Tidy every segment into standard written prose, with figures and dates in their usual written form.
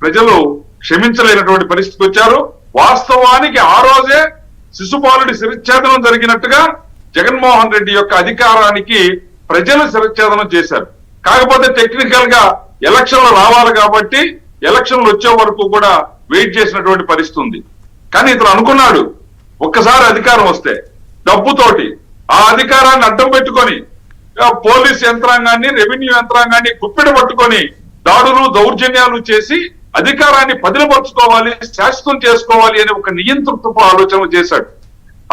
ప్రజలు క్షమించలేనటువంటి పరిస్థితికి వచ్చారు. వాస్తవానికి ఆ రోజే శిశుపాలుడి శిరచ్ఛేదనం జరిగినట్టుగా జగన్మోహన్ రెడ్డి యొక్క అధికారానికి ప్రజలు శిరచ్ఛేదనం చేశారు. కాకపోతే టెక్నికల్ గా ఎలక్షన్లు రావాలి కాబట్టి ఎలక్షన్లు వచ్చే వరకు కూడా వెయిట్ చేసినటువంటి పరిస్థితి ఉంది. కానీ ఇతను అనుకున్నాడు ఒక్కసారి అధికారం వస్తే డబ్బుతోటి ఆ అధికారాన్ని అడ్డం పెట్టుకొని పోలీస్ యంత్రాంగాన్ని, రెవెన్యూ యంత్రాంగాన్ని గుప్పెడ పట్టుకొని దాడులు దౌర్జన్యాలు చేసి అధికారాన్ని పదిలపరుచుకోవాలి, శాశ్వతం చేసుకోవాలి అనే ఒక నియంతృత్వపు ఆలోచన చేశాడు.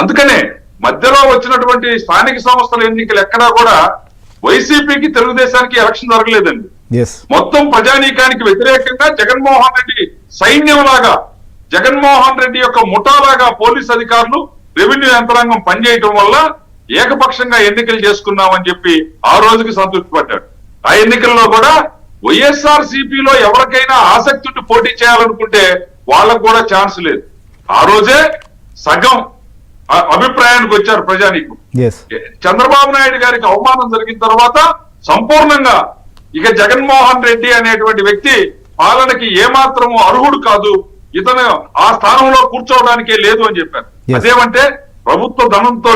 అందుకనే మధ్యలో వచ్చినటువంటి స్థానిక సంస్థల ఎన్నికలు ఎక్కడా కూడా వైసీపీకి తెలుగుదేశానికి ఎలక్షన్ జరగలేదండి. మొత్తం ప్రజానీకానికి వ్యతిరేకంగా జగన్మోహన్ రెడ్డి సైన్యం లాగా, జగన్మోహన్ రెడ్డి యొక్క ముఠాలాగా పోలీస్ అధికారులు, రెవెన్యూ యంత్రాంగం పనిచేయటం వల్ల ఏకపక్షంగా ఎన్నికలు చేసుకున్నామని చెప్పి ఆ రోజుకి సంతృప్తి పడ్డాడు. ఆ ఎన్నికల్లో కూడా వైఎస్ఆర్ సిపిలో ఎవరికైనా ఆసక్తి ఉండి పోటీ చేయాలనుకుంటే వాళ్ళకు కూడా ఛాన్స్ లేదు. ఆ రోజే సగం అభిప్రాయానికి వచ్చారు ప్రజానీకం. చంద్రబాబు నాయుడు గారికి అవమానం జరిగిన తర్వాత సంపూర్ణంగా ఇక జగన్మోహన్ రెడ్డి అనేటువంటి వ్యక్తి పాలనకి ఏమాత్రము అర్హుడు కాదు, ఇతను ఆ స్థానంలో కూర్చోవడానికే లేదు అని చెప్పారు. అదేమంటే ప్రభుత్వ ధనంతో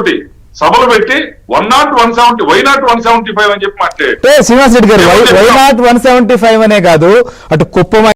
సభలు పెట్టి 170 వైనాట్ 175 అని చెప్పి మాట్లాడారు. శ్రీనివాస్ రెడ్డి గారు వైనాట్ 175 అనే కాదు, అటు కుప్పం